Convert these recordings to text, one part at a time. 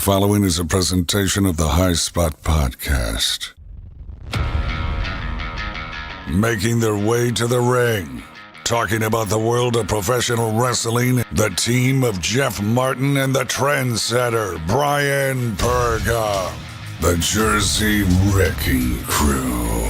following is a presentation of the High Spot Podcast. Making their way to the ring, talking about the world of professional wrestling, the team of Jeff Martin and the Trendsetter, Brian Perga, the Jersey Wrecking Crew.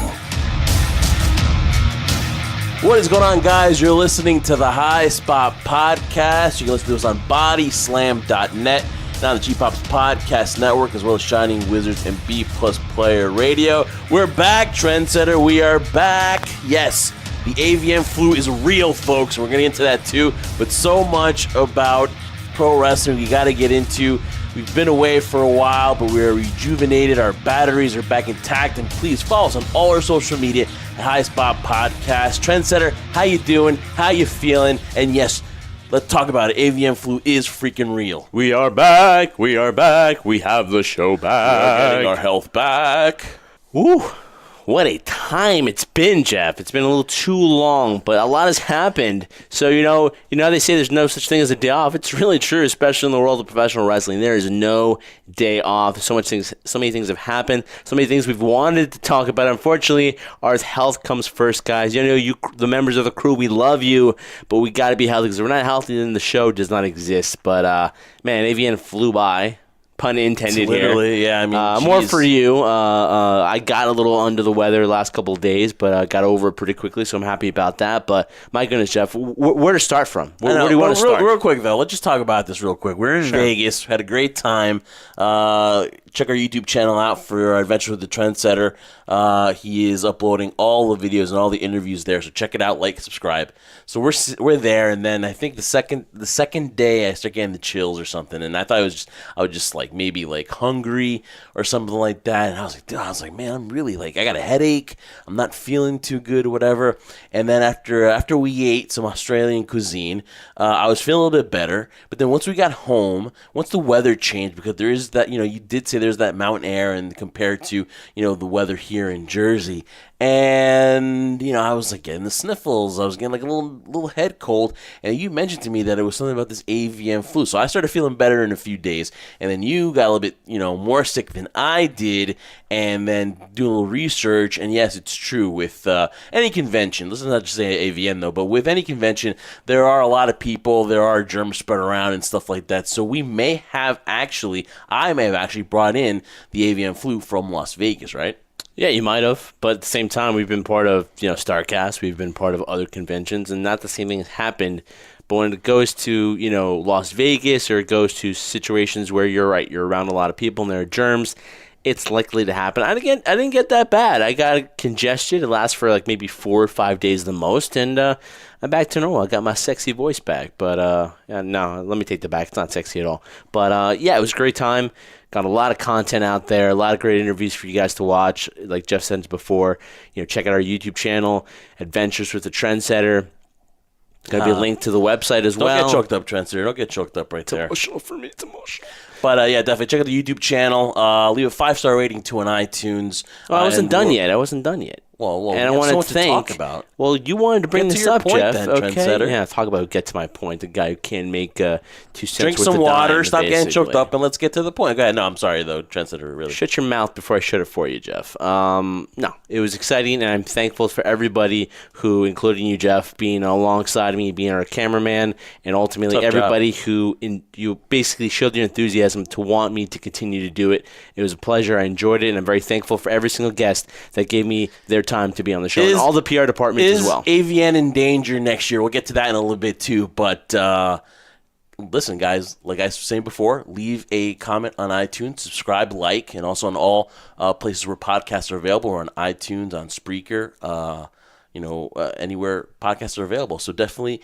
What is going on, guys? You're listening to the High Spot Podcast. You can listen to us on bodyslam.net and on the G-Pops Podcast Network, as well as Shining Wizards and B-Plus Player Radio. We're back, Trendsetter. We are back. Yes, the AVN flu is real, folks. We're going to get into that, too. But so much about pro wrestling we got to get into. We've been away for a while, but we're rejuvenated. Our batteries are back intact. And please follow us on all our social media at High Spot Podcast. Trendsetter, how you doing? How you feeling? And yes, let's talk about it. AVN flu is freaking real. We are back. We are back. We have the show back. We're getting our health back. Woo. What a time it's been, Jeff. It's been a little too long, but a lot has happened. So, you know how they say there's no such thing as a day off? It's really true, especially in the world of professional wrestling. There is no day off. So many things have happened. So many things we've wanted to talk about. Unfortunately, our health comes first, guys. You know, you, the members of the crew, we love you, but we got to be healthy, because if we're not healthy, then the show does not exist. But, man, AVN flew by. Pun intended Literally, here. yeah. I mean, more for you. I got a little under the weather last couple of days, but I got over it pretty quickly, so I'm happy about that. But my goodness, Jeff, where to start from? Where do you want to start? Real quick, though, let's just talk about this real quick. We're in Vegas. Had a great time. Check our YouTube channel out for our adventure with the Trendsetter. He is uploading all the videos and all the interviews there, so check it out, like, subscribe. So we're there, and then I think the second day I start getting the chills or something, and I thought I was just like maybe like hungry or something like that, and I was like, man, I'm really like, I got a headache, I'm not feeling too good or whatever. And then after we ate some Australian cuisine, I was feeling a little bit better. But then once we got home, once the weather changed, because there is that, you did say there's that mountain air, and compared to the weather here in Jersey, and I was like getting the sniffles, I was getting like a little head cold, and you mentioned to me that it was something about this AVN flu, so I started feeling better in a few days, and then you got a little bit more sick than I did, and then doing a little research, and yes, it's true with any convention. Let's not just say AVN though, but with any convention, there are a lot of people, there are germs spread around and stuff like that. So I may have actually brought in the AVN flu from Las Vegas, right? Yeah, you might have, but at the same time, we've been part of StarCast, we've been part of other conventions, and not the same thing has happened. But when it goes to Las Vegas, or it goes to situations where you're around a lot of people and there are germs, it's likely to happen. I didn't get that bad. I got congestion. It lasts for like maybe 4 or 5 days the most, and I'm back to normal. I got my sexy voice back. But no, let me take that back. It's not sexy at all. But yeah, it was a great time. Got a lot of content out there, a lot of great interviews for you guys to watch. Like Jeff said before, check out our YouTube channel, Adventures with the Trendsetter. Going to be a link to the website as well. Don't get choked up, Trendsetter. Don't get choked up right there. It's emotional for me. It's emotional. But yeah, definitely check out the YouTube channel. Leave a 5-star rating too on iTunes. Oh, I wasn't done yet. Well, and I wanted to thank. Talk about. Well, you wanted to bring this up, Jeff. Then, okay. Trendsetter. Yeah, talk about get to my point. The guy who can make 2 cents. Drink with some the water. dime, Stop getting choked basically. up, and let's get to the point. Go ahead. No, I'm sorry though, Trendsetter. Really. Shut your mouth before I shut it for you, Jeff. No, it was exciting, and I'm thankful for everybody who, including you, Jeff, being alongside me, being our cameraman, and ultimately Tough everybody job. you basically showed your enthusiasm to want me to continue to do it. It was a pleasure. I enjoyed it, and I'm very thankful for every single guest that gave me their time to be on the show, and all the PR departments as well. Is AVN in danger next year? We'll get to that in a little bit too, but listen, guys, like I was saying before, leave a comment on iTunes, subscribe, like, and also on all places where podcasts are available. We're on iTunes, on Spreaker, anywhere podcasts are available. So definitely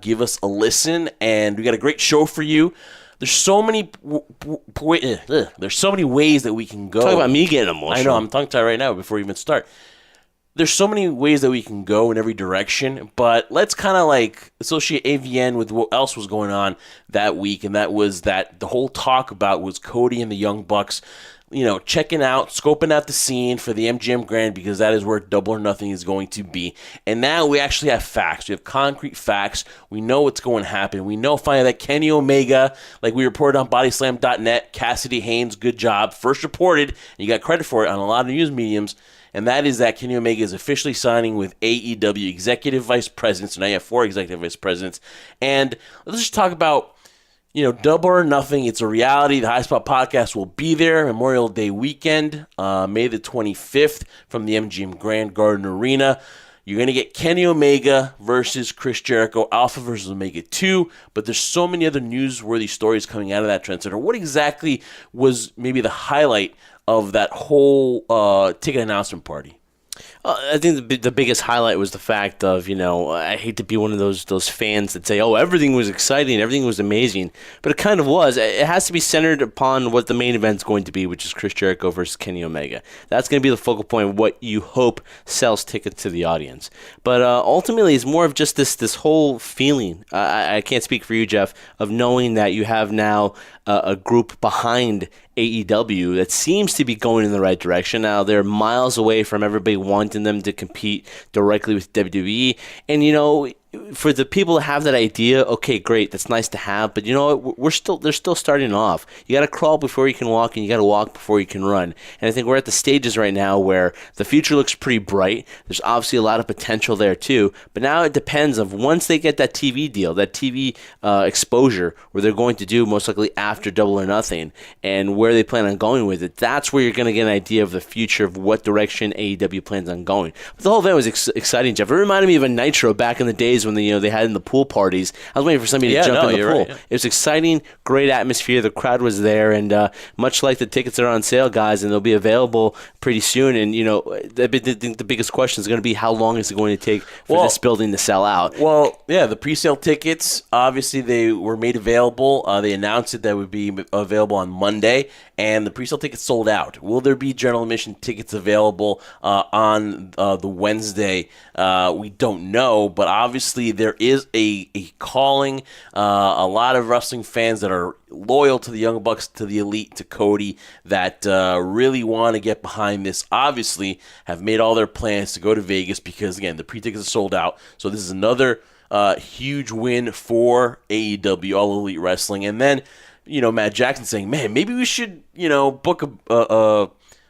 give us a listen, and we got a great show for you. There's so many ways that we can go. Talk about me getting emotional. I know, I'm tongue-tied right now before we even start. there's so many ways that we can go in every direction, but let's kind of like associate AVN with what else was going on that week, and that was that the whole talk about was Cody and the Young Bucks, checking out, scoping out the scene for the MGM Grand, because that is where Double or Nothing is going to be. And now we actually have facts. We have concrete facts. We know what's going to happen. We know finally that Kenny Omega, like we reported on Bodyslam.net, Cassidy Haynes, good job, first reported, and you got credit for it on a lot of news mediums, and that is that Kenny Omega is officially signing with AEW Executive Vice President. So now you have 4 Executive Vice Presidents. And let's just talk about, Double or Nothing. It's a reality. The High Spot Podcast will be there Memorial Day weekend, May the 25th, from the MGM Grand Garden Arena. You're going to get Kenny Omega versus Chris Jericho, Alpha versus Omega 2, but there's so many other newsworthy stories coming out of that Trendsetter. What exactly was maybe the highlight of that whole ticket announcement party? I think the biggest highlight was the fact of, I hate to be one of those fans that say, oh, everything was exciting, everything was amazing, but it kind of was. It has to be centered upon what the main event's going to be, which is Chris Jericho versus Kenny Omega. That's going to be the focal point of what you hope sells tickets to the audience. But ultimately, it's more of just this whole feeling. I can't speak for you, Jeff, of knowing that you have now a group behind AEW that seems to be going in the right direction. Now, they're miles away from everybody wanting them to compete directly with WWE. And, for the people that have that idea, okay, great, that's nice to have, but you know what, they're still starting off. You got to crawl before you can walk, and you got to walk before you can run. And I think we're at the stages right now where the future looks pretty bright. There's obviously a lot of potential there too, but now it depends of once they get that TV deal, that TV exposure, where they're going to do most likely after Double or Nothing, and where they plan on going with it. That's where you're going to get an idea of the future of what direction AEW plans on going. But the whole event was exciting, Jeff. It reminded me of a Nitro back in the days when they had in the pool parties. I was waiting for somebody to jump in the pool. Right, yeah. It was exciting, great atmosphere. The crowd was there, and much like the tickets are on sale, guys, and they'll be available pretty soon. And the biggest question is going to be how long is it going to take for this building to sell out? Well, yeah, the pre-sale tickets, obviously they were made available. They announced that would be available on Monday, and the pre-sale tickets sold out. Will there be general admission tickets available on the Wednesday? We don't know, but obviously there is a calling. A lot of wrestling fans that are loyal to the Young Bucks, to the Elite, to Cody, that really want to get behind this, obviously have made all their plans to go to Vegas because, again, the pre-tickets are sold out. So this is another huge win for AEW, All Elite Wrestling. And then, Matt Jackson saying, man, maybe we should, book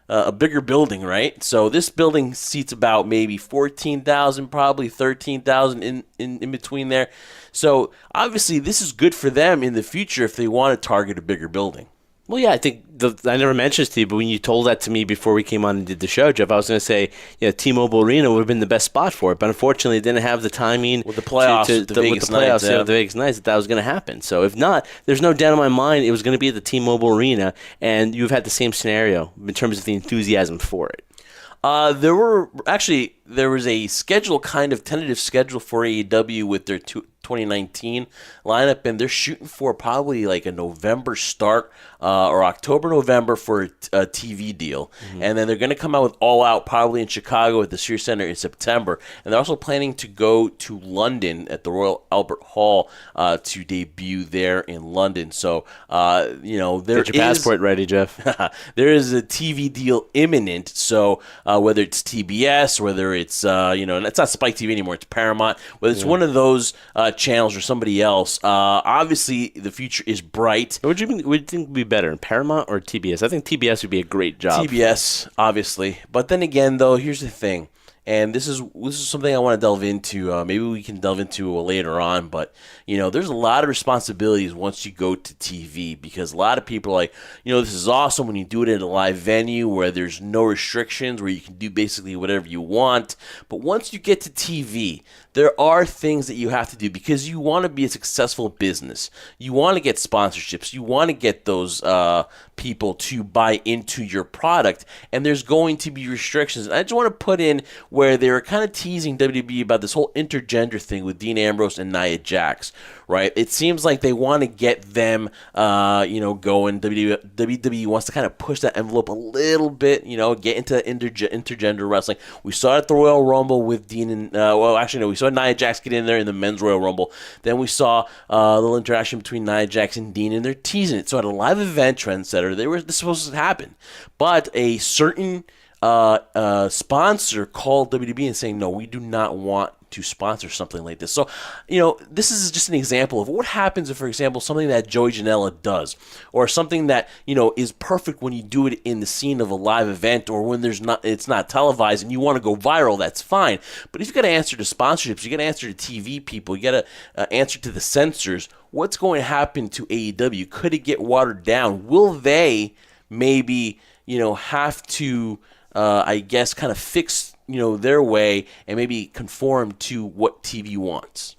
a bigger building, right? So this building seats about maybe 14,000, probably 13,000 in between there. So obviously this is good for them in the future if they want to target a bigger building. Well, yeah, I think I never mentioned this to you, but when you told that to me before we came on and did the show, Jeff, I was going to say, T-Mobile Arena would have been the best spot for it, but unfortunately, it didn't have the timing with the playoffs, with the Vegas Knights that was going to happen. So if not, there's no doubt in my mind it was going to be at the T-Mobile Arena, and you've had the same scenario in terms of the enthusiasm for it. There was a tentative schedule for AEW with their 2019 lineup, and they're shooting for probably like a November start or October, November for a TV deal. Mm-hmm. And then they're going to come out with All Out probably in Chicago at the Sears Center in September. And they're also planning to go to London at the Royal Albert Hall to debut there in London. So, there Get your passport ready, Jeff. There is a TV deal imminent. So whether it's TBS, whether it's, and it's not Spike TV anymore, it's Paramount, whether it's one of those channels or somebody else, obviously the future is bright. What do you think would be better, Paramount or TBS? I think TBS would be a great job. TBS, obviously. But then again, though, here's the thing. And this is something I want to delve into. Maybe we can delve into later on. But, there's a lot of responsibilities once you go to TV because a lot of people are like, this is awesome when you do it at a live venue where there's no restrictions, where you can do basically whatever you want. But once you get to TV, there are things that you have to do because you want to be a successful business. You want to get sponsorships. You want to get those people to buy into your product. And there's going to be restrictions. And I just want to put in where they were kind of teasing WWE about this whole intergender thing with Dean Ambrose and Nia Jax, right? It seems like they want to get them, going. WWE wants to kind of push that envelope a little bit, get into intergender wrestling. We saw it at the Royal Rumble with Dean and, we saw Nia Jax get in there in the men's Royal Rumble. Then we saw a little interaction between Nia Jax and Dean, and they're teasing it. So at a live event, Trendsetter, this was supposed to happen. But a certain sponsor called WWE and saying, no, we do not want to sponsor something like this. So, this is just an example of what happens if, for example, something that Joey Janela does, or something that, is perfect when you do it in the scene of a live event, or when it's not televised and you want to go viral, that's fine. But if you got to answer to sponsorships, you got to answer to TV people, you got to answer to the censors, what's going to happen to AEW? Could it get watered down? Will they maybe, have to, kind of fix their way and maybe conform to what TV wants?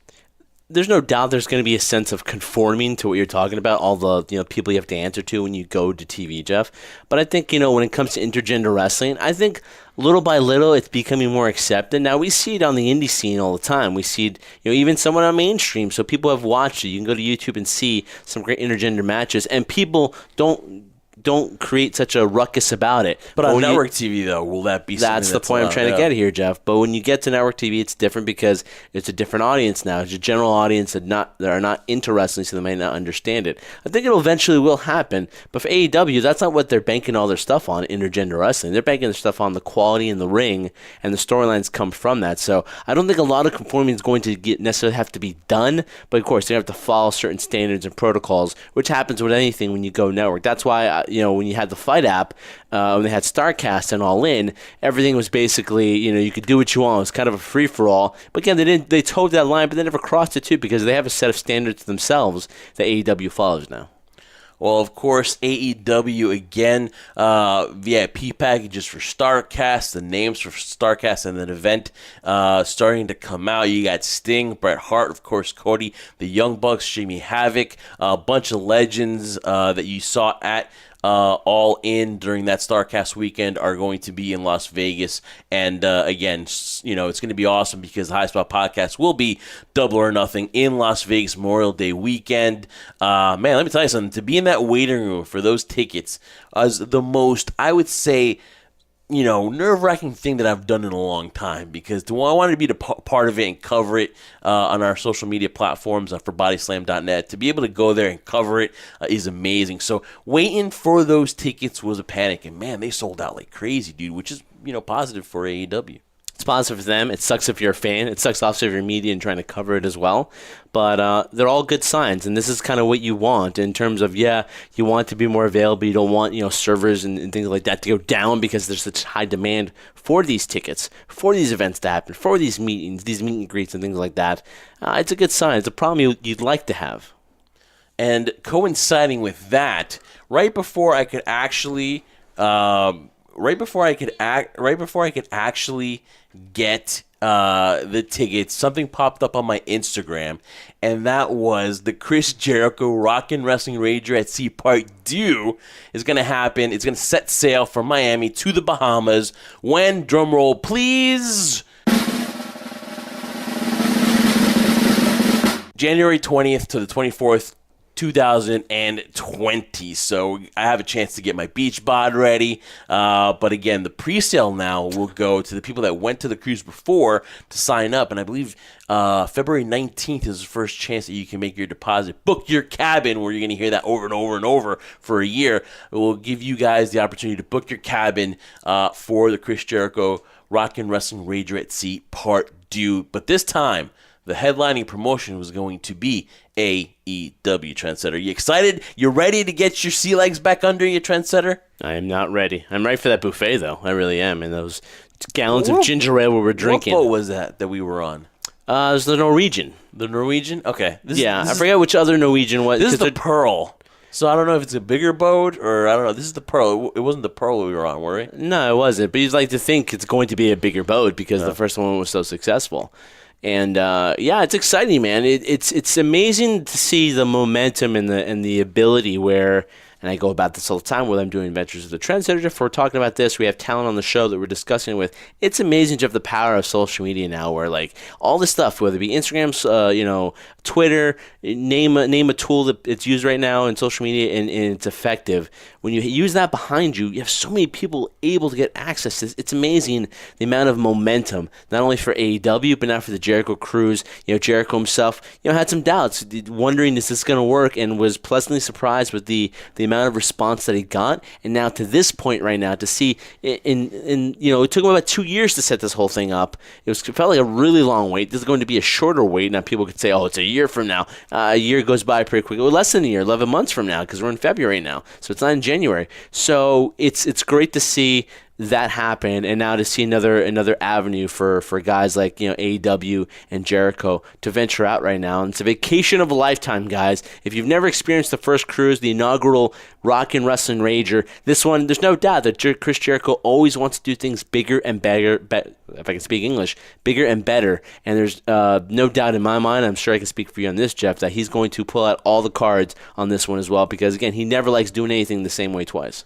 There's no doubt there's going to be a sense of conforming to what you're talking about, all the people you have to answer to when you go to TV, Jeff. But I think, when it comes to intergender wrestling, I think little by little it's becoming more accepted. Now, we see it on the indie scene all the time. We see it, even somewhat on mainstream, so people have watched it. You can go to YouTube and see some great intergender matches, and people don't create such a ruckus about it. But on network TV, though, will that be something that's the point I'm trying to get here, Jeff. But when you get to network TV, it's different because it's a different audience now. It's a general audience that are not into wrestling, so they might not understand it. I think it eventually will happen. But for AEW, that's not what they're banking all their stuff on, intergender wrestling. They're banking their stuff on the quality in the ring, and the storylines come from that. So I don't think a lot of conforming is going to necessarily have to be done. But, of course, they have to follow certain standards and protocols, which happens with anything when you go network. That's why when you had the Fight app, when they had StarCast and All In, everything was basically, you could do what you want. It was kind of a free-for-all. But again, they towed that line, but they never crossed it too, because they have a set of standards themselves that AEW follows now. Well, of course, AEW again, VIP packages for StarCast, the names for StarCast and the event starting to come out. You got Sting, Bret Hart, of course, Cody, the Young Bucks, Jimmy Havoc, a bunch of legends that you saw at All In during that StarCast weekend are going to be in Las Vegas. And again, it's going to be awesome because the High Spot Podcast will be Double or Nothing in Las Vegas Memorial Day weekend. Man, let me tell you something. To be in that waiting room for those tickets is the most, I would say, nerve-wracking thing that I've done in a long time, because I wanted to be part of it and cover it on our social media platforms for bodyslam.net. To be able to go there and cover it is amazing. So waiting for those tickets was a panic, and man, they sold out like crazy, dude, which is, positive for AEW. It's positive for them. It sucks if you're a fan. It sucks also if you're media and trying to cover it as well. But they're all good signs, and this is kind of what you want in terms of, you want it to be more available. You don't want, servers and things like that to go down because there's such high demand for these tickets, for these events to happen, for these meetings, these meet and greets and things like that. It's a good sign. It's a problem you'd like to have. And coinciding with that, right before I could actually get the tickets, something popped up on my Instagram, and that was the Chris Jericho Rockin' Wrestling Rager at Sea Part 2 is going to happen. It's going to set sail from Miami to the Bahamas when, drumroll please, January 20th to the 24th, 2020. So I have a chance to get my beach bod ready. But again, the pre-sale now will go to the people that went to the cruise before to sign up. And I believe February 19th is the first chance that you can make your deposit. Book your cabin, where you're going to hear that over and over and over for a year. It will give you guys the opportunity to book your cabin for the Chris Jericho Rockin' Wrestling Rager at Sea Part 2. But this time, the headlining promotion was going to be AEW Trendsetter. You excited? You ready to get your sea legs back under you, Trendsetter? I am not ready. I'm ready for that buffet, though. I really am. And those gallons of ginger ale we were drinking. What boat was that we were on? It was the Norwegian. The Norwegian? Okay. I forget which other Norwegian was. This is the Pearl. So I don't know if it's a bigger boat or I don't know. This is the Pearl. It wasn't the Pearl we were on, were we? No, it wasn't. But you'd like to think it's going to be a bigger boat because the first one was so successful. And it's exciting, man. It's amazing to see the momentum and the ability where and I go about this all the time, whether I'm doing Adventures of the Trendsetter, Jeff, we're talking about this, we have talent on the show that we're discussing with. It's amazing, Jeff, the power of social media now, where like all this stuff, whether it be Instagram, Twitter, name a tool that it's used right now in social media, and it's effective. When you use that behind you, you have so many people able to get access to this. It's amazing the amount of momentum, not only for AEW, but now for the Jericho Cruise. Jericho himself, had some doubts, wondering is this going to work, and was pleasantly surprised with the amount of response that he got. And now to this point right now, to see, it took him about 2 years to set this whole thing up. It felt like a really long wait. This is going to be a shorter wait. Now people could say, oh, it's a year from now. A year goes by pretty quickly. Well, less than a year, 11 months from now, because we're in February now. So it's not in January. So it's great to see that happen, and now to see another avenue for guys like AEW and Jericho to venture out right now. And it's a vacation of a lifetime, guys. If you've never experienced the first cruise, the inaugural Rock and Wrestling Rager, this one, there's no doubt that Chris Jericho always wants to do things bigger and better, if I can speak English, bigger and better. And there's no doubt in my mind, I'm sure I can speak for you on this, Jeff, that he's going to pull out all the cards on this one as well, because again, he never likes doing anything the same way twice.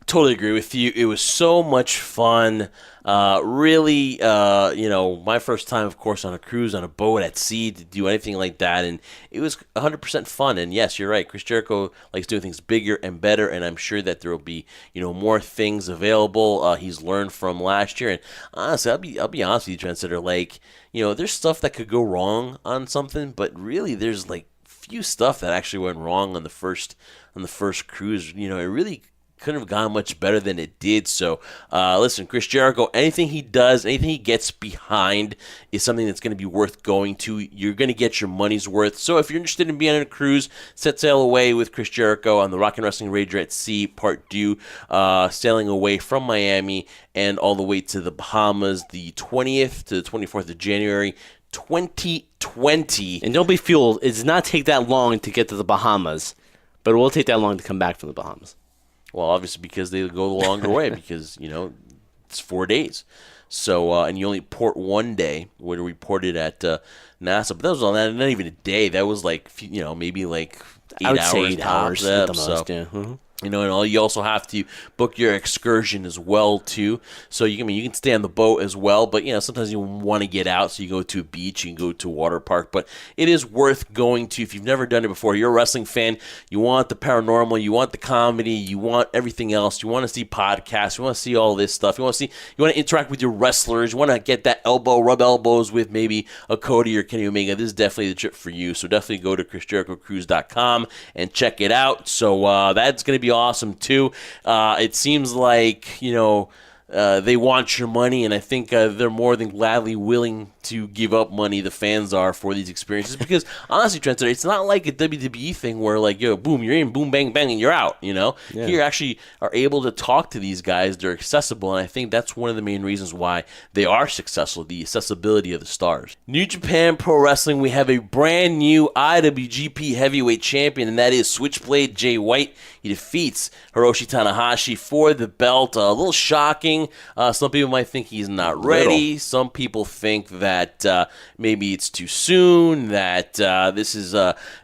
Totally agree with you. It was so much fun. Really, my first time, of course, on a cruise, on a boat, at sea, to do anything like that. And it was 100% fun. And yes, you're right. Chris Jericho likes doing things bigger and better. And I'm sure that there will be, more things available. He's learned from last year. And honestly, I'll be honest with you, Trendsetter. There's stuff that could go wrong on something, but really there's few stuff that actually went wrong on the first cruise. It really couldn't have gone much better than it did. So, listen, Chris Jericho, anything he does, anything he gets behind is something that's going to be worth going to. You're going to get your money's worth. So if you're interested in being on a cruise, set sail away with Chris Jericho on the Rock and Wrestling Rager at Sea, Part 2, sailing away from Miami and all the way to the Bahamas, the 20th to the 24th of January, 2020. And don't be fooled. It does not take that long to get to the Bahamas, but it will take that long to come back from the Bahamas. Well, obviously because they go the longer way because, it's 4 days. So, and you only port 1 day, where we ported at NASA. But that was not even a day. That was maybe 8 hours. 8 hours at the most, yeah. Mm-hmm. And you also have to book your excursion as well too. So you can stay on the boat as well, but sometimes you want to get out, so you go to a beach, you can go to a water park. But it is worth going to if you've never done it before. You're a wrestling fan. You want the paranormal. You want the comedy. You want everything else. You want to see podcasts. You want to see all this stuff. You want to interact with your wrestlers. You want to get that rub elbows with maybe a Cody or Kenny Omega. This is definitely the trip for you. So definitely go to ChrisJerichoCruise.com and check it out. So that's going to be awesome too. It seems like they want your money, and I think they're more than gladly willing to give up money, the fans are, for these experiences. Because honestly, Trendsetter, it's not like a WWE thing where boom, you're in, boom, bang, bang, and you're out. Yeah. Here you actually are able to talk to these guys. They're accessible, and I think that's one of the main reasons why they are successful, the accessibility of the stars. New Japan Pro Wrestling, we have a brand new IWGP Heavyweight Champion, and that is Switchblade Jay White. He defeats Hiroshi Tanahashi for the belt. A little shocking. Some people might think he's not ready. Some people think that maybe it's too soon, that this is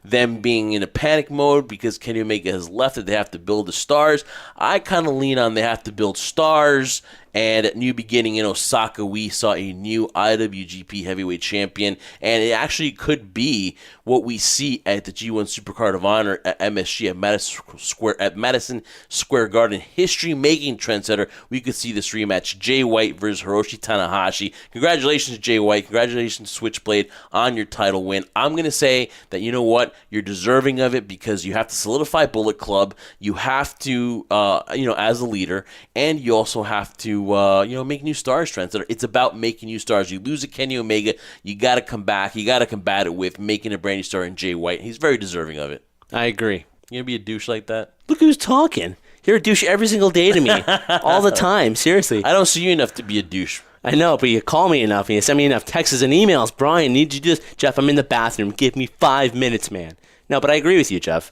them being in a panic mode because Kenny Omega has left, that they have to build the stars. I kind of lean on they have to build stars. And at New Beginning in Osaka, we saw a new IWGP Heavyweight Champion, and it actually could be what we see at the G1 Supercard of Honor at MSG at Madison Square Garden. History-making, Trendsetter. We could see this rematch: Jay White versus Hiroshi Tanahashi. Congratulations, Jay White. Congratulations, Switchblade, on your title win. I'm going to say that, you're deserving of it because you have to solidify Bullet Club. You have to, as a leader, and you also have to make new stars, Trendsetter. It's about making new stars. You lose a Kenny Omega, you got to come back. You got to combat it with making a brand new star in Jay White. He's very deserving of it. I agree. You gonna be a douche like that? Look who's talking. You're a douche every single day to me. All the time. Seriously. I don't see you enough to be a douche. I know, but you call me enough and you send me enough texts and emails. Brian, need you to do this? Jeff, I'm in the bathroom. Give me 5 minutes, man. No, but I agree with you, Jeff.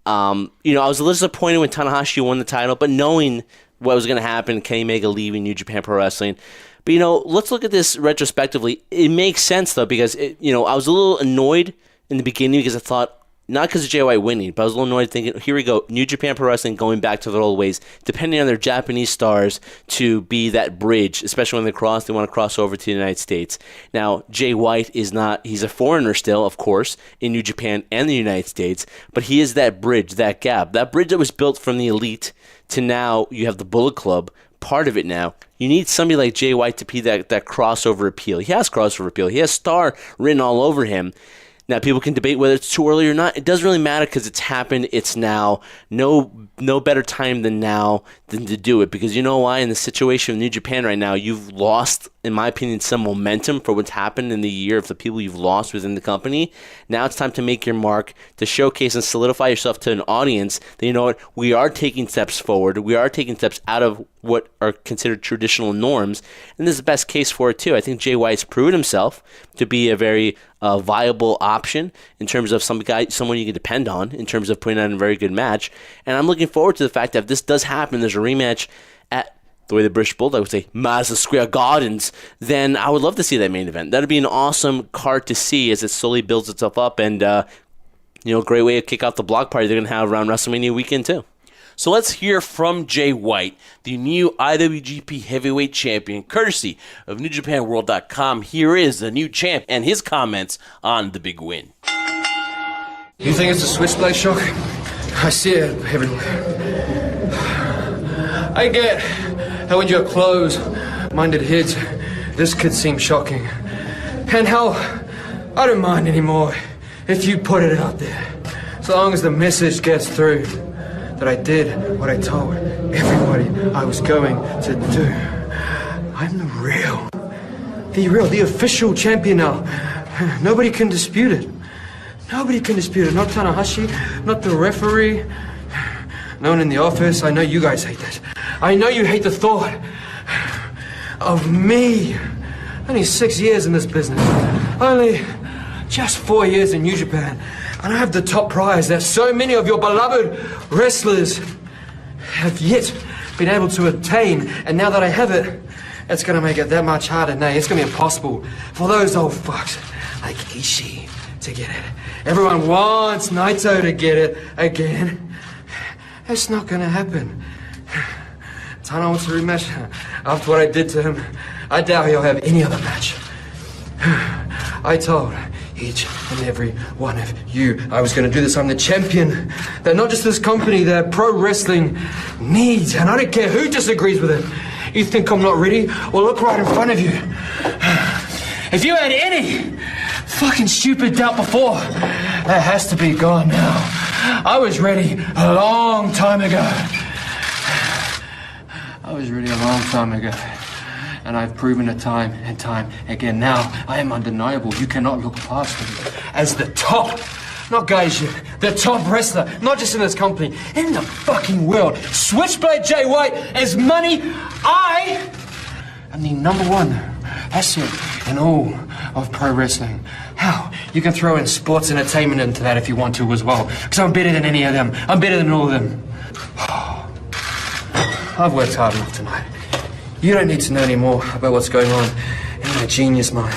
I was a little disappointed when Tanahashi won the title, but knowing what was going to happen, Kenny Omega leaving New Japan Pro Wrestling. But, let's look at this retrospectively. It makes sense, though, because, I was a little annoyed in the beginning because I thought, not because of Jay White winning, but I was a little annoyed thinking, here we go, New Japan Pro Wrestling going back to their old ways, depending on their Japanese stars to be that bridge, especially when they want to cross over to the United States. Now, Jay White is not, he's a foreigner still, of course, in New Japan and the United States, but he is that bridge, that gap, that bridge that was built from the Elite to now you have the Bullet Club, part of it now. You need somebody like Jay White to be that crossover appeal. He has crossover appeal. He has star written all over him. Now, people can debate whether it's too early or not. It doesn't really matter because it's happened. It's now. No better time than now than to do it. Because you know why? In the situation of New Japan right now, you've lost, in my opinion, some momentum for what's happened in the year of the people you've lost within the company. Now it's time to make your mark, to showcase and solidify yourself to an audience that, you know what, we are taking steps forward. We are taking steps out of what are considered traditional norms. And this is the best case for it, too. I think Jay White's proven himself to be a very viable option in terms of someone you can depend on in terms of putting on a very good match. And I'm looking forward to the fact that if this does happen, there's a rematch at, the way the British Bulldog would say, Mazda Square Gardens, then I would love to see that main event. That would be an awesome card to see as it slowly builds itself up. And, great way to kick off the block party they're going to have around WrestleMania weekend, too. So let's hear from Jay White, the new IWGP Heavyweight Champion, courtesy of NewJapanWorld.com. Here is the new champ and his comments on the big win. You think it's a switchblade shock? I see it everywhere. I get how when you're closed-minded hits, this could seem shocking. And how I don't mind anymore if you put it out there. So long as the message gets through that I did what I told everybody I was going to do. I'm the official champion now. Nobody can dispute it. Nobody can dispute it. Not Tanahashi, not the referee. No one in the office. I know you guys hate that. I know you hate the thought of me. Only 6 years in this business. Only just 4 years in New Japan. And I have the top prize that so many of your beloved wrestlers have yet been able to attain. And now that I have it, it's going to make it that much harder. No, it's going to be impossible for those old fucks like Ishii to get it. Everyone wants Naito to get it again. It's not going to happen. Tana wants a rematch. After what I did to him, I doubt he'll have any other match. I told each and every one of you I was going to do this. I'm the champion that not just this company, that pro wrestling needs. And I don't care who disagrees with it. You think I'm not ready? Well, look right in front of you. If you had any fucking stupid doubt before, that has to be gone now. I was ready a long time ago. And I've proven it time and time again. Now, I am undeniable. You cannot look past me as the top, not Gaijin, the top wrestler, not just in this company, in the fucking world. Switchblade Jay White is money. I am the number one asset in all of pro wrestling. How? You can throw in sports entertainment into that if you want to as well, because I'm better than any of them. I'm better than all of them. I've worked hard enough tonight. You don't need to know any more about what's going on in my genius mind.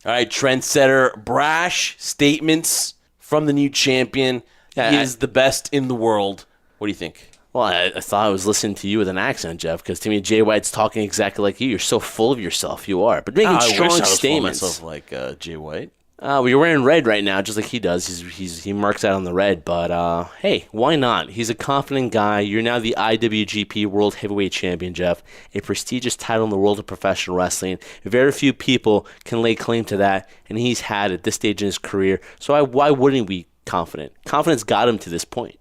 All right, Trendsetter, brash statements from the new champion. He is the best in the world. What do you think? Well, I thought I was listening to you with an accent, Jeff, because to me, Jay White's talking exactly like you. You're so full of yourself. You are. But making strong I wish I was statements. full of myself like Jay White. Well, you're wearing red right now, just like he does. He marks out on the red, but hey, why not? He's a confident guy. You're now the IWGP World Heavyweight Champion, Jeff, a prestigious title in the world of professional wrestling. Very few people can lay claim to that, and he's had it at this stage in his career. So why wouldn't we be confident? Confidence got him to this point.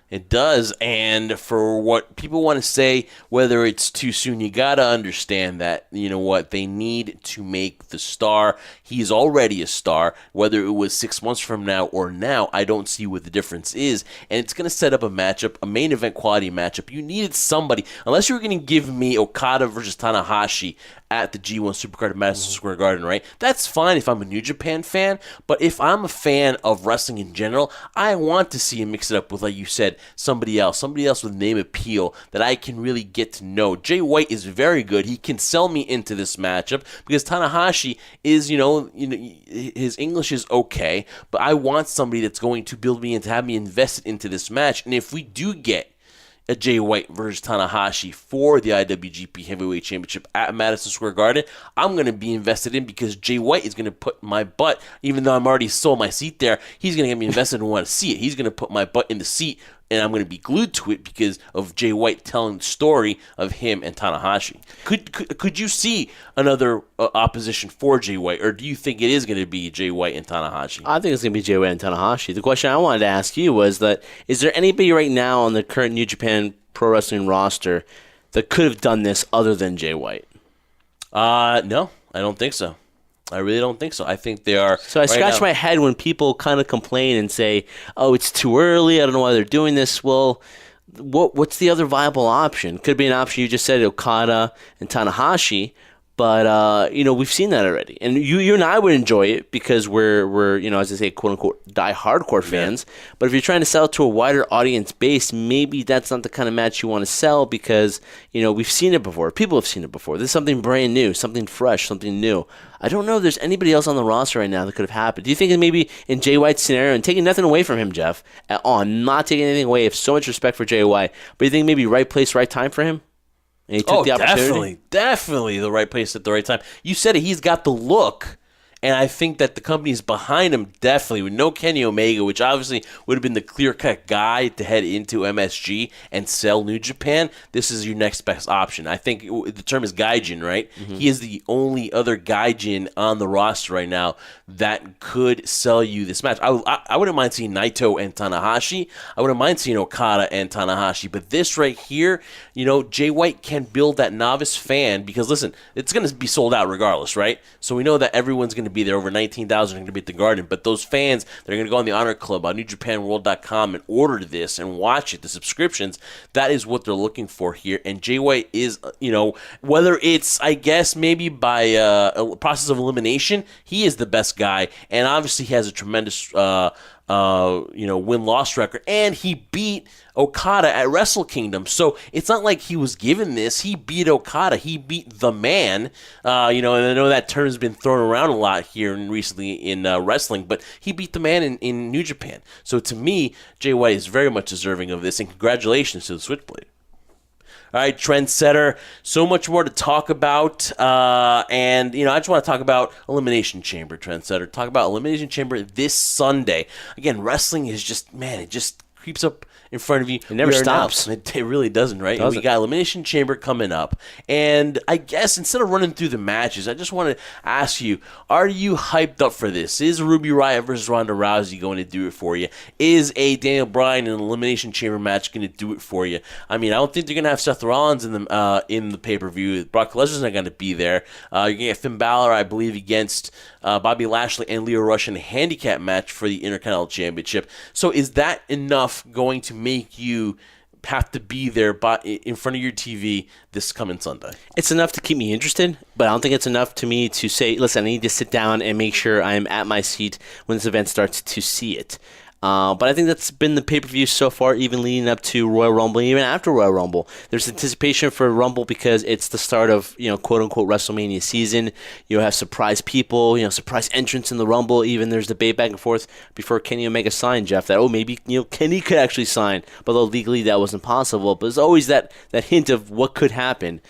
It does, and for what people want to say, whether it's too soon, you got to understand that, you know what, they need to make the star. He's already a star. Whether it was 6 months from now or now, I don't see what the difference is, and it's going to set up a matchup, a main event quality matchup. You needed somebody, unless you were going to give me Okada versus Tanahashi at the G1 Supercard at Madison Square Garden, right? That's fine if I'm a New Japan fan, but if I'm a fan of wrestling in general, I want to see him mix it up with, like you said, somebody else with name appeal that I can really get to know. Jay White is very good. He can sell me into this matchup because Tanahashi is, his English is okay, but I want somebody that's going to build me and to have me invested into this match. And if we do get a Jay White versus Tanahashi for the IWGP Heavyweight Championship at Madison Square Garden, I'm going to be invested in because Jay White is going to put my butt, even though I'm already sold my seat there, he's going to get me invested and want to see it. He's going to put my butt in the seat, and I'm going to be glued to it because of Jay White telling the story of him and Tanahashi. Could you see another opposition for Jay White, or do you think it is going to be Jay White and Tanahashi? I think it's going to be Jay White and Tanahashi. The question I wanted to ask you was that, is there anybody right now on the current New Japan Pro Wrestling roster that could have done this other than Jay White? No, I don't think so. I really don't think so. I think they are. So I scratch my head when people kind of complain and say, "Oh, it's too early. I don't know why they're doing this." Well, what's the other viable option? Could be an option you just said, Okada and Tanahashi. But we've seen that already, and you and I would enjoy it because we're as I say, quote unquote, die hardcore fans. Yeah. But if you're trying to sell to a wider audience base, maybe that's not the kind of match you want to sell because we've seen it before. People have seen it before. This is something brand new, something fresh, something new. I don't know if there's anybody else on the roster right now that could have happened. Do you think maybe in Jay White's scenario, and taking nothing away from him, Jeff, at all, I'm not taking anything away. I have so much respect for Jay White, but you think maybe right place, right time for him? And he took the opportunity? Definitely the right place at the right time. You said it, he's got the look, and I think that the company's behind him definitely, with no Kenny Omega, which obviously would have been the clear-cut guy to head into MSG and sell New Japan. This is your next best option. I think the term is gaijin, right? Mm-hmm. He is the only other gaijin on the roster right now that could sell you this match. I wouldn't mind seeing Naito and Tanahashi. I wouldn't mind seeing Okada and Tanahashi. But this right here, Jay White can build that novice fan because, listen, it's going to be sold out regardless, right? So we know that everyone's going to be there. Over 19,000 are going to be at the Garden. But those fans that are going to go on the Honor Club on NewJapanWorld.com and order this and watch it, the subscriptions, that is what they're looking for here. And Jay White is, whether it's, I guess, maybe by a process of elimination, he is the best guy. And obviously he has a tremendous win-loss record, and he beat Okada at Wrestle Kingdom. So it's not like he was given this. He beat Okada. He beat the man. And I know that term's been thrown around a lot here recently in wrestling, but he beat the man in New Japan. So to me, Jay White is very much deserving of this, and congratulations to the Switchblade. All right, Trendsetter, so much more to talk about, and I just want to talk about Elimination Chamber, Trendsetter. Talk about Elimination Chamber this Sunday. Again, wrestling is just, it just creeps up in front of you. It never stops. It really doesn't, right? And we got Elimination Chamber coming up. And I guess instead of running through the matches, I just want to ask you, are you hyped up for this? Is Ruby Riott versus Ronda Rousey going to do it for you? Is a Daniel Bryan in an Elimination Chamber match going to do it for you? I mean, I don't think they're going to have Seth Rollins in the pay-per-view. Brock Lesnar's not going to be there. You're going to get Finn Balor, I believe, against Bobby Lashley and Leo Rush in a handicap match for the Intercontinental Championship. So is that enough going to make you have to be there in front of your TV this coming Sunday? It's enough to keep me interested, but I don't think it's enough to me to say, listen, I need to sit down and make sure I'm at my seat when this event starts to see it. But I think that's been the pay-per-view so far, even leading up to Royal Rumble, even after Royal Rumble. There's anticipation for Rumble because it's the start of, quote-unquote WrestleMania season. You'll have surprise people, surprise entrants in the Rumble. Even there's debate back and forth before Kenny Omega signed, Jeff, that, maybe, Kenny could actually sign. But though legally that wasn't possible. But there's always that hint of what could happen.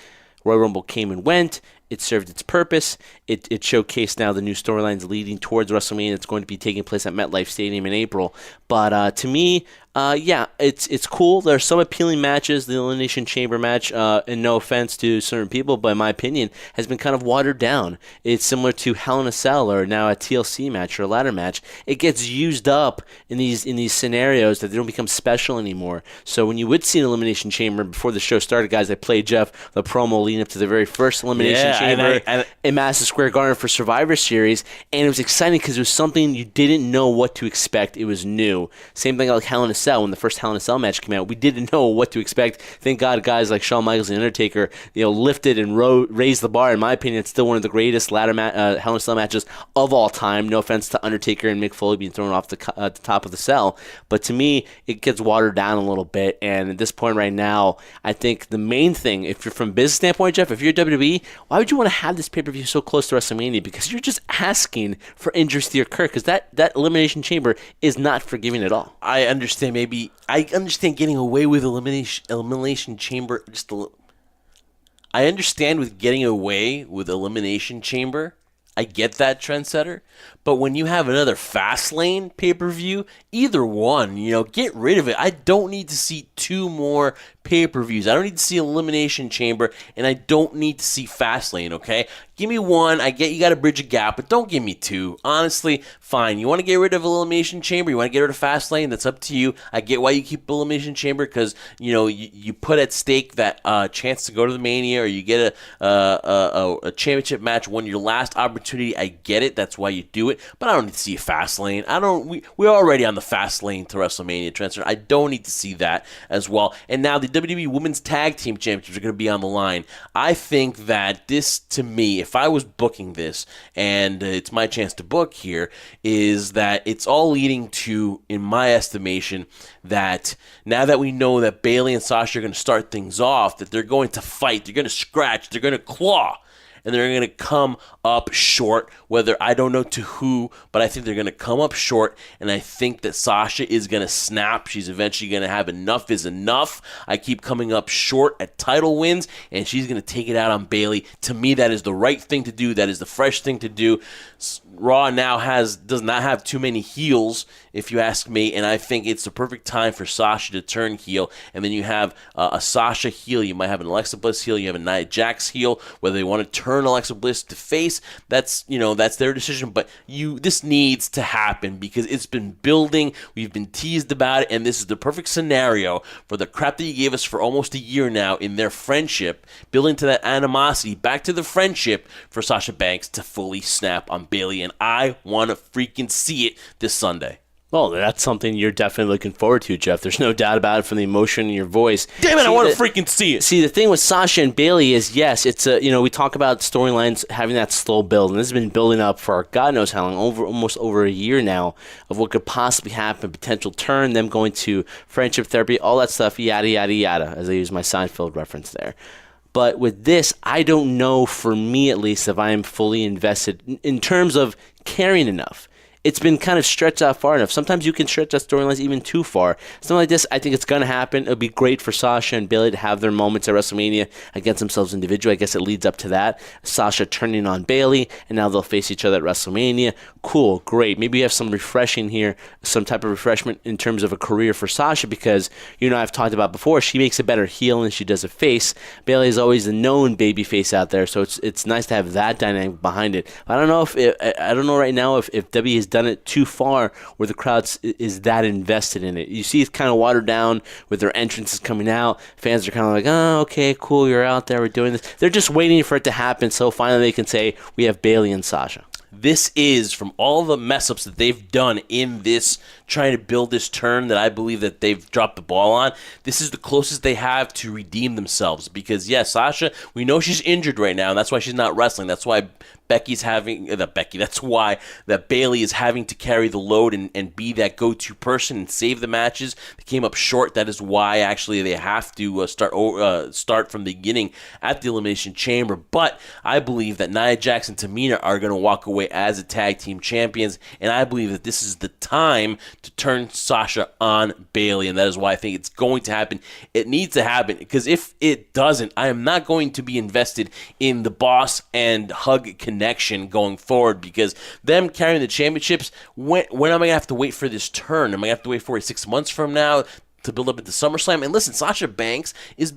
Royal Rumble came and went. It served its purpose. It showcased now the new storylines leading towards WrestleMania that's going to be taking place at MetLife Stadium in April. But to me, it's cool. There are some appealing matches. The Elimination Chamber match, and no offense to certain people, but in my opinion, has been kind of watered down. It's similar to Hell in a Cell or now a TLC match or a ladder match. It gets used up in these scenarios that they don't become special anymore. So when you would see an Elimination Chamber before the show started, guys, I played Jeff the promo leading up to the very first Elimination Chamber in Madison Square Garden for Survivor Series, and it was exciting because it was something you didn't know what to expect. It was new. Same thing like Hell in a Cell. Cell, when the first Hell in a Cell match came out, we didn't know what to expect. Thank God guys like Shawn Michaels and Undertaker, lifted and raised the bar. In my opinion, it's still one of the greatest Hell in a Cell matches of all time. No offense to Undertaker and Mick Foley being thrown off the top of the cell, but to me, it gets watered down a little bit. And at this point right now, I think the main thing, if you're from a business standpoint, Jeff, if you're WWE, why would you want to have this pay-per-view so close to WrestleMania? Because you're just asking for injuries to occur, because that Elimination Chamber is not forgiving at all. I understand getting away with Elimination Chamber I understand with getting away with Elimination Chamber. I get that, Trendsetter. But when you have another Fastlane pay-per-view, either one, get rid of it. I don't need to see 2 more pay-per-views. I don't need to see Elimination Chamber, and I don't need to see Fastlane, okay? Give me 1. I get you got to bridge a gap, but don't give me 2. Honestly, fine. You want to get rid of Elimination Chamber? You want to get rid of Fastlane? That's up to you. I get why you keep Elimination Chamber, because, you put at stake that chance to go to the Mania, or you get a championship match, won your last opportunity. I get it. That's why you do it. But I don't need to see a Fastlane. We're already on the Fastlane to WrestleMania transfer. I don't need to see that as well. And now the WWE Women's Tag Team Championships are going to be on the line. I think that this, to me, if I was booking this, and it's my chance to book here, is that it's all leading to, in my estimation, that now that we know that Bayley and Sasha are going to start things off, that they're going to fight, they're going to scratch, they're going to claw, and they're going to come up short, whether I don't know to who, but I think they're going to come up short, and I think that Sasha is going to snap. She's eventually going to have enough is enough. I keep coming up short at title wins, and she's going to take it out on Bayley. To me, that is the right thing to do. That is the fresh thing to do. Raw now does not have too many heels, if you ask me, and I think it's the perfect time for Sasha to turn heel. And then you have a Sasha heel, you might have an Alexa Bliss heel, you have a Nia Jax heel. Whether they want to turn Alexa Bliss to face, that's their decision. But this needs to happen because it's been building. We've been teased about it, and this is the perfect scenario for the crap that you gave us for almost a year now in their friendship, building to that animosity, back to the friendship for Sasha Banks to fully snap on Bayley. And I want to freaking see it this Sunday. Well, that's something you're definitely looking forward to, Jeff. There's no doubt about it from the emotion in your voice. Damn it, I want to freaking see it. See, the thing with Sasha and Bayley is, yes, it's we talk about storylines having that slow build, and this has been building up for God knows how long, almost over a year now, of what could possibly happen, potential turn, them going to friendship therapy, all that stuff, yada, yada, yada, as I use my Seinfeld reference there. But with this, I don't know, for me at least, if I am fully invested in terms of caring enough. It's been kind of stretched out far enough. Sometimes you can stretch out storylines even too far. Something like this, I think it's going to happen. It'll be great for Sasha and Bayley to have their moments at WrestleMania against themselves individually. I guess it leads up to that. Sasha turning on Bayley, and now they'll face each other at WrestleMania. Cool, great. Maybe you have some refreshing here, some type of refreshment in terms of a career for Sasha, because, I've talked about before, she makes a better heel than she does a face. Bayley is always the known baby face out there, so it's nice to have that dynamic behind it. I don't know right now if W has done it too far where the crowd is that invested in it. You see it's kind of watered down with their entrances coming out. Fans are kind of like, oh, okay, cool, you're out there, we're doing this. They're just waiting for it to happen so finally they can say, we have Bayley and Sasha. This is, from all the mess-ups that they've done in this, trying to build this turn that I believe that they've dropped the ball on, this is the closest they have to redeem themselves. Because, yes, Sasha, we know she's injured right now, and that's why she's not wrestling. That's why that's why that Bayley is having to carry the load and be that go-to person and save the matches. They came up short. That is why, actually, they have to start from the beginning at the Elimination Chamber. But I believe that Nia Jax and Tamina are going to walk away as a tag team champions, and I believe that this is the time to turn Sasha on Bayley, and that is why I think it's going to happen. It needs to happen, because if it doesn't, I am not going to be invested in the boss and hug connection going forward, because them carrying the championships, when am I going to have to wait for this turn? Am I going to have to wait for it 6 months from now to build up into SummerSlam? And listen, Sasha Banks is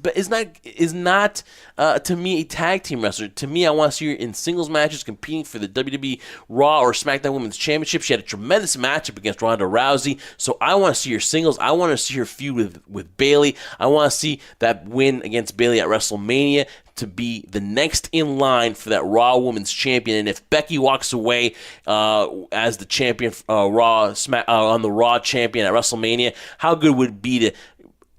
not to me a tag team wrestler. To me, I want to see her in singles matches competing for the WWE Raw or SmackDown Women's Championship. She had a tremendous matchup against Ronda Rousey, so I want to see her singles. I want to see her feud with Bayley. I want to see that win against Bayley at WrestleMania to be the next in line for that Raw Women's Champion. And if Becky walks away as the champion, on the Raw champion at WrestleMania, how good would it be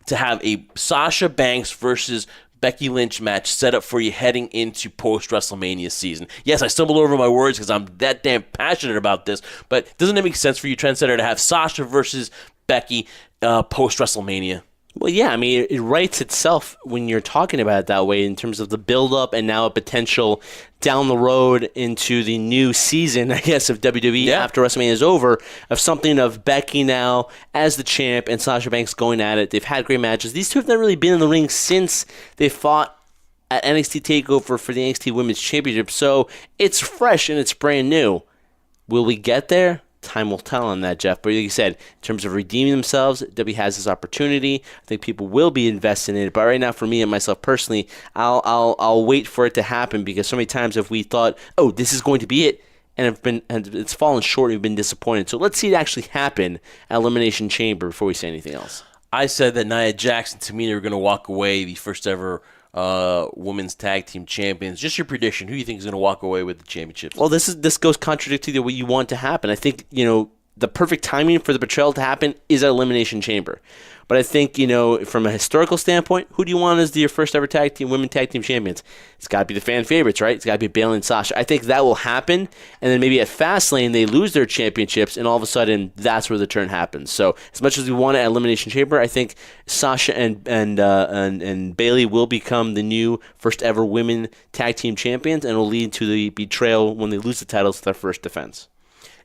to have a Sasha Banks versus Becky Lynch match set up for you heading into post-WrestleMania season? Yes, I stumbled over my words because I'm that damn passionate about this, but doesn't it make sense for you, Trendsetter, to have Sasha versus Becky post-WrestleMania? Well, yeah, I mean, it writes itself when you're talking about it that way in terms of the build-up and now a potential down the road into the new season, I guess, of WWE after WrestleMania is over, of something of Becky now as the champ and Sasha Banks going at it. They've had great matches. These two have not really been in the ring since they fought at NXT TakeOver for the NXT Women's Championship, so it's fresh and it's brand new. Will we get there? Time will tell on that, Jeff. But like you said, in terms of redeeming themselves, WWE has this opportunity. I think people will be investing in it. But right now, for me and myself personally, I'll wait for it to happen, because so many times if we thought, oh, this is going to be it, and it's fallen short, we've been disappointed. So let's see it actually happen at Elimination Chamber before we say anything else. I said that Nia Jax and Tamina are going to walk away the first ever women's tag team champions. Just your prediction. Who do you think is going to walk away with the championships? Well, this goes contradictory to what you want to happen. I think, the perfect timing for the betrayal to happen is at Elimination Chamber. But I think, from a historical standpoint, who do you want as your first ever women tag team champions? It's got to be the fan favorites, right? It's got to be Bayley and Sasha. I think that will happen. And then maybe at Fastlane, they lose their championships, and all of a sudden, that's where the turn happens. So as much as we want it at Elimination Chamber, I think Sasha and Bayley will become the new first ever women tag team champions, and will lead to the betrayal when they lose the titles to their first defense.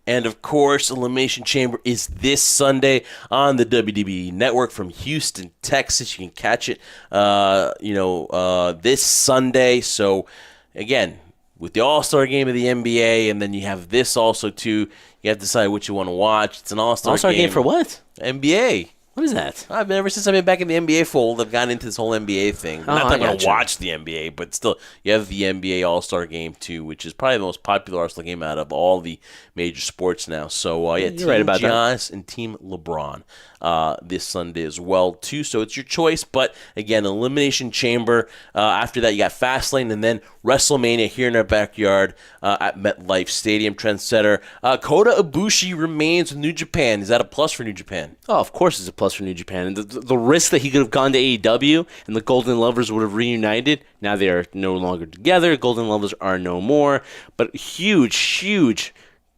And, of course, Elimination Chamber is this Sunday on the WWE Network from Houston, Texas. You can catch it, this Sunday. So, again, with the All-Star Game of the NBA, and then you have this also, too. You have to decide what you want to watch. It's an All-Star game for what? NBA. What is that? Ever since I've been back in the NBA fold, I've gotten into this whole NBA thing. Not that I'm going to watch the NBA, but still, you have the NBA All-Star Game, too, which is probably the most popular All-Star game out of all the major sports now. So, Team right about Giannis and Team LeBron this Sunday as well, too. So, it's your choice. But, again, Elimination Chamber. After that, you got Fastlane, and then WrestleMania here in our backyard at MetLife Stadium. Trendsetter. Kota Ibushi remains with New Japan. Is that a plus for New Japan? Oh, of course it's a plus for New Japan. And the risk that he could have gone to AEW and the Golden Lovers would have reunited, now they are no longer together. Golden Lovers are no more. But huge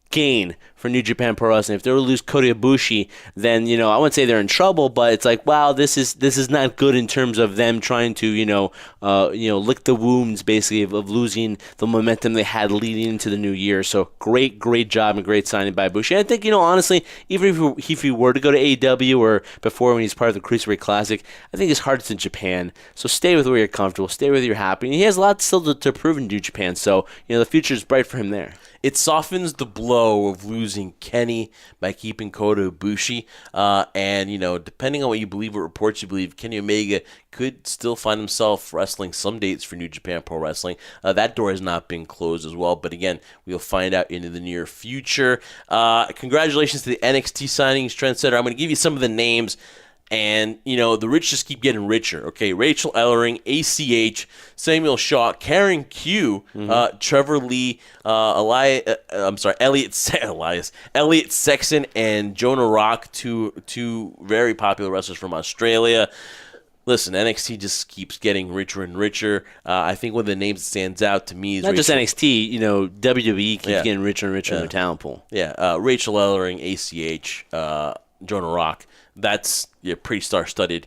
gain for New Japan Pro Wrestling. If they were to lose Kota Ibushi, then, I wouldn't say they're in trouble, but it's like, wow, this is not good in terms of them trying to, lick the wounds, basically, of losing the momentum they had leading into the new year. So great job and great signing by Ibushi. I think, honestly, even if he were to go to AEW or before when he's part of the Cruiserweight Classic, I think his heart's in Japan. So stay with where you're comfortable, stay where you're happy. And he has a lot still to prove in New Japan, so, the future is bright for him there. It softens the blow of losing Kenny by keeping Kota Ibushi. And, depending on what you believe, what reports you believe, Kenny Omega could still find himself wrestling some dates for New Japan Pro Wrestling. That door has not been closed as well. But again, we'll find out into the near future. Congratulations to the NXT signings, Trendsetter. I'm going to give you some of the names. And, the rich just keep getting richer. Okay, Rachel Ellering, ACH, Samuel Shaw, Karen Q, Trevor Lee, Elliot Sexton, and Jonah Rock, two very popular wrestlers from Australia. Listen, NXT just keeps getting richer and richer. I think one of the names that stands out to me is not just NXT. WWE keeps getting richer and richer in their talent pool. Yeah, Rachel Ellering, ACH, Jonah Rock. That's a pretty star-studded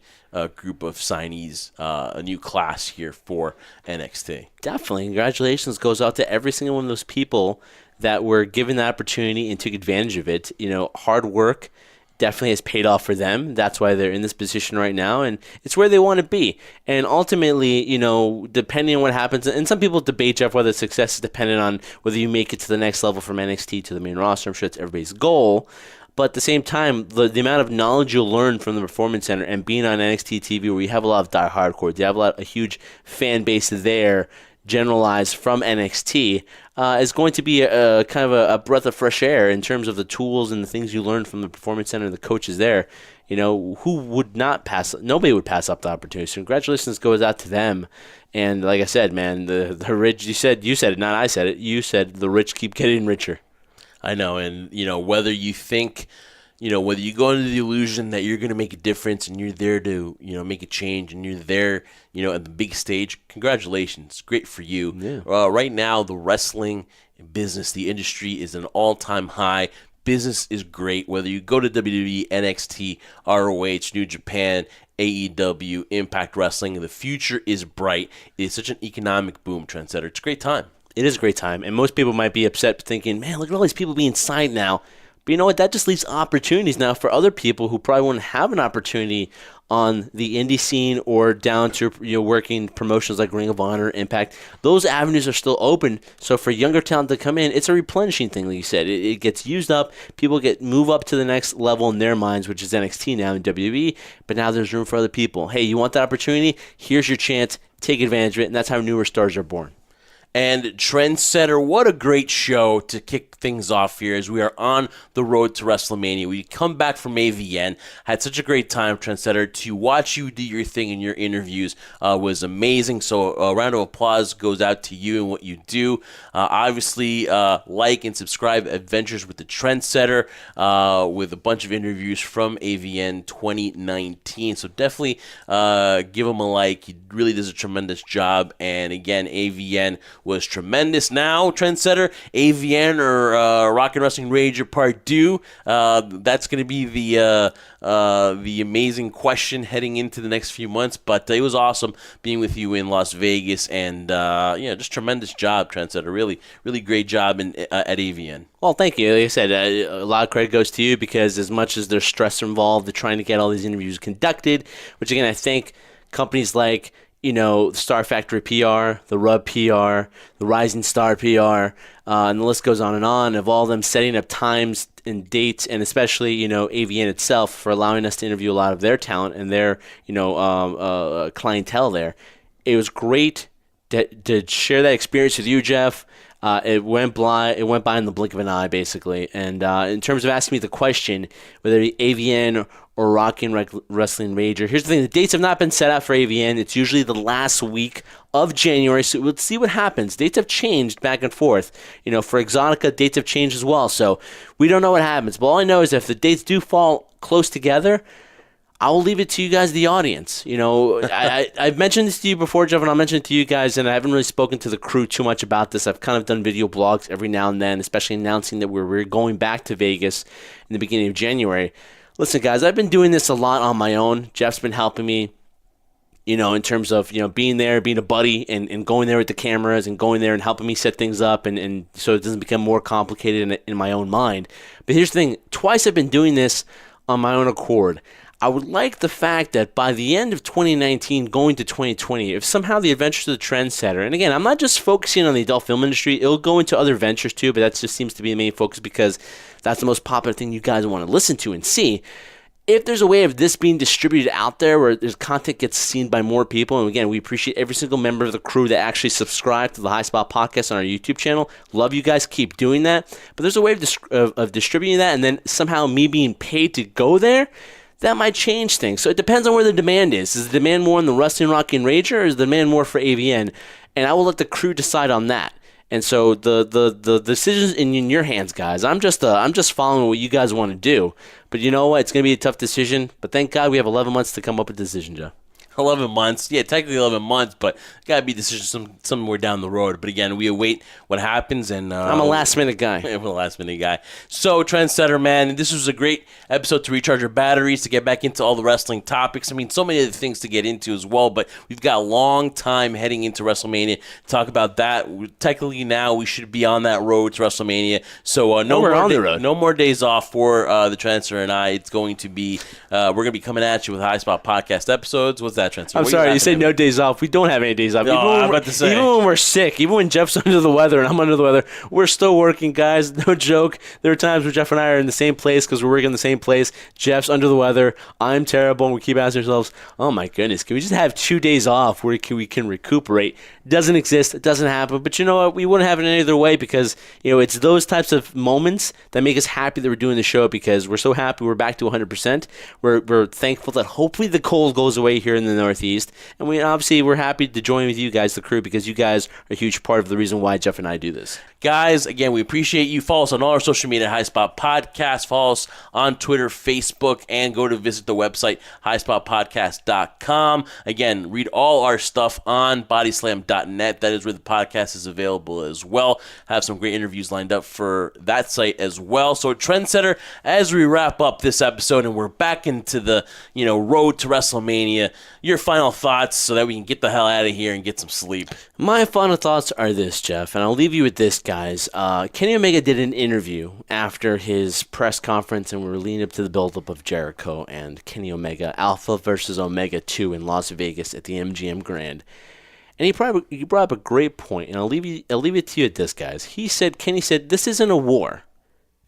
group of signees, a new class here for NXT. Definitely. Congratulations goes out to every single one of those people that were given the opportunity and took advantage of it. Hard work definitely has paid off for them. That's why they're in this position right now, and it's where they want to be. And ultimately, depending on what happens, and some people debate, Jeff, whether success is dependent on whether you make it to the next level from NXT to the main roster. I'm sure it's everybody's goal. But at the same time, the amount of knowledge you'll learn from the Performance Center and being on NXT TV, where you have a lot of die-hardcore, you have a huge fan base there, generalized from NXT, is going to be a kind of a breath of fresh air in terms of the tools and the things you learn from the Performance Center and the coaches there. who would not pass? Nobody would pass up the opportunity. So congratulations goes out to them. And like I said, man, the rich. You said it, not I said it. You said the rich keep getting richer. I know, and whether you think, whether you go into the illusion that you're going to make a difference and you're there to, make a change and you're there, at the big stage, congratulations, great for you. Yeah. Right now, the wrestling business, the industry is an all-time high. Business is great, whether you go to WWE, NXT, ROH, New Japan, AEW, Impact Wrestling. The future is bright. It's such an economic boom, Trendsetter. It's a great time. It is a great time, and most people might be upset thinking, man, look at all these people being signed now. But you know what? That just leaves opportunities now for other people who probably wouldn't have an opportunity on the indie scene or down to working promotions like Ring of Honor, Impact. Those avenues are still open. So for younger talent to come in, it's a replenishing thing, like you said. It gets used up. People move up to the next level in their minds, which is NXT now in WWE. But now there's room for other people. Hey, you want that opportunity? Here's your chance. Take advantage of it. And that's how newer stars are born. And Trendsetter, what a great show to kick things off here as we are on the road to WrestleMania. We come back from AVN, had such a great time, Trendsetter. To watch you do your thing in your interviews was amazing. So a round of applause goes out to you and what you do. Obviously, like and subscribe Adventures with the Trendsetter with a bunch of interviews from AVN 2019. So definitely give him a like. He really does a tremendous job. And again, AVN was tremendous. Now, Trendsetter, AVN or Rockin' Wrestling Rager Part 2. That's going to be the amazing question heading into the next few months. But it was awesome being with you in Las Vegas, and just tremendous job, Trendsetter. Really, really great job at AVN. Well, thank you. Like I said, a lot of credit goes to you because as much as there's stress involved, they're trying to get all these interviews conducted, which again, I think companies like Star Factory PR, the Rub PR, the Rising Star PR, and the list goes on, of all them setting up times and dates, and especially, AVN itself for allowing us to interview a lot of their talent and their, clientele there. It was great to share that experience with you, Jeff. It went by in the blink of an eye, basically. And in terms of asking me the question, whether it be AVN or Rockin' Wrestling Rager, here's the thing. The dates have not been set out for AVN. It's usually the last week of January, so we'll see what happens. Dates have changed back and forth. For Exotica, dates have changed as well, so we don't know what happens. But all I know is if the dates do fall close together, I'll leave it to you guys, the audience. I've mentioned this to you before, Jeff, and I'll mention it to you guys, and I haven't really spoken to the crew too much about this. I've kind of done video blogs every now and then, especially announcing that we're going back to Vegas in the beginning of January. Listen, guys, I've been doing this a lot on my own. Jeff's been helping me, in terms of, being there, being a buddy, and going there with the cameras and going there and helping me set things up and so it doesn't become more complicated in my own mind. But here's the thing. Twice I've been doing this on my own accord. I would like the fact that by the end of 2019, going to 2020, if somehow the Adventures of the Trendsetter, and again, I'm not just focusing on the adult film industry, it'll go into other ventures too, but that just seems to be the main focus because that's the most popular thing you guys want to listen to and see. If there's a way of this being distributed out there where there's content gets seen by more people, and again, we appreciate every single member of the crew that actually subscribe to the High Spot Podcast on our YouTube channel. Love you guys. Keep doing that. But there's a way of distributing that, and then somehow me being paid to go there, that might change things. So it depends on where the demand is. Is the demand more on the Wrestling Rockin' Rager, or is the demand more for AVN? And I will let the crew decide on that. And so the decision's in your hands, guys. I'm just following what you guys want to do. But you know what? It's going to be a tough decision. But thank God we have 11 months to come up with a decision, Joe. 11 months. Yeah, technically 11 months, but got to be a decision somewhere down the road. But again, we await what happens. And I'm a last-minute guy. I'm a last-minute guy. So, Trendsetter, man, this was a great episode to recharge our batteries, to get back into all the wrestling topics. I mean, so many other things to get into as well, but we've got a long time heading into WrestleMania to talk about that. Technically, now we should be on that road to WrestleMania. So, no more days off for the Trendsetter and I. It's going to be, we're going to be coming at you with High Spot Podcast episodes. What's that? that, Trent? I'm sorry, you said no days off. We don't have any days off. No, I'm about to say. Even when we're sick, even when Jeff's under the weather and I'm under the weather, we're still working, guys. No joke. There are times where Jeff and I are in the same place because we're working in the same place. Jeff's under the weather. I'm terrible. And we keep asking ourselves, oh, my goodness, can we just have 2 days off where we can recuperate? It doesn't exist. It doesn't happen. But you know what? We wouldn't have it any other way because, it's those types of moments that make us happy that we're doing the show because we're so happy we're back to 100%. We're thankful that hopefully the cold goes away here in the Northeast. And we're happy to join with you guys, the crew, because you guys are a huge part of the reason why Jeff and I do this. Guys, again, we appreciate you. Follow us on all our social media, High Spot Podcast. Follow us on Twitter, Facebook, and go to visit the website, highspotpodcast.com. Again, read all our stuff on bodyslam.net. That is where the podcast is available as well. Have some great interviews lined up for that site as well. So, Trendsetter, as we wrap up this episode and we're back into the, road to WrestleMania, your final thoughts so that we can get the hell out of here and get some sleep. My final thoughts are this, Jeff, and I'll leave you with this, guys. Kenny Omega did an interview after his press conference, and we were leading up to the buildup of Jericho and Kenny Omega, Alpha versus Omega 2 in Las Vegas at the MGM Grand. And he brought up a great point, and I'll leave it to you at this, guys. Kenny said, this isn't a war.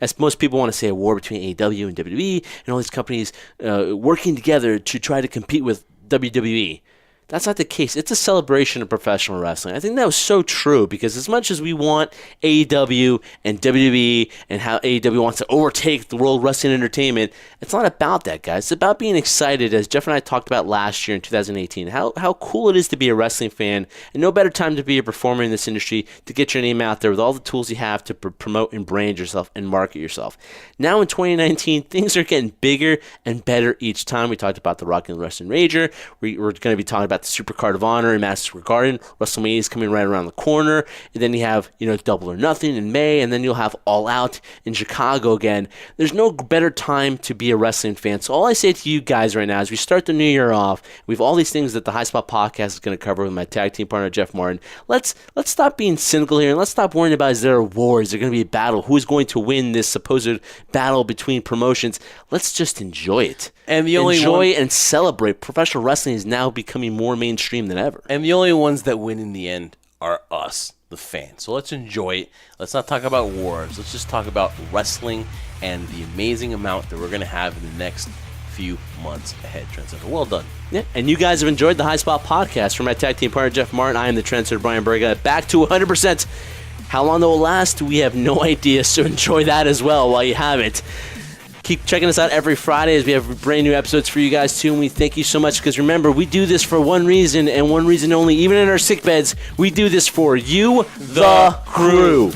As most people want to say, a war between AEW and WWE and all these companies working together to try to compete with WWE. That's not the case. It's a celebration of professional wrestling. I think that was so true because as much as we want AEW and WWE and how AEW wants to overtake the World Wrestling Entertainment, it's not about that, guys. It's about being excited, as Jeff and I talked about last year in 2018, how cool it is to be a wrestling fan, and no better time to be a performer in this industry to get your name out there with all the tools you have to promote and brand yourself and market yourself. Now in 2019, things are getting bigger and better each time. We talked about the Rock and Wrestling Rager. We're going to be talking about the Super Card of Honor in Madison Square Garden. WrestleMania is coming right around the corner. And then you have, Double or Nothing in May, and then you'll have All Out in Chicago again. There's no better time to be a wrestling fan. So all I say to you guys right now, as we start the new year off, we have all these things that the High Spot Podcast is going to cover with my tag team partner, Jeff Martin. Let's stop being cynical here, and let's stop worrying about, is there a war? Is there going to be a battle? Who's going to win this supposed battle between promotions? Let's just enjoy it. And enjoy and celebrate. Professional wrestling is now becoming more mainstream than ever. And the only ones that win in the end are us, the fans. So let's enjoy it. Let's not talk about wars. Let's just talk about wrestling and the amazing amount that we're going to have in the next few months ahead. Trendsetter, well done. Yeah, and you guys have enjoyed the High Spot Podcast. For my tag team partner, Jeff Martin, I am the Trendsetter, Brian Berga. Back to 100%. How long that will last, we have no idea, so enjoy that as well while you have it. Keep checking us out every Friday as we have brand new episodes for you guys too, and we thank you so much because remember, we do this for one reason and one reason only. Even in our sick beds, we do this for you, the crew.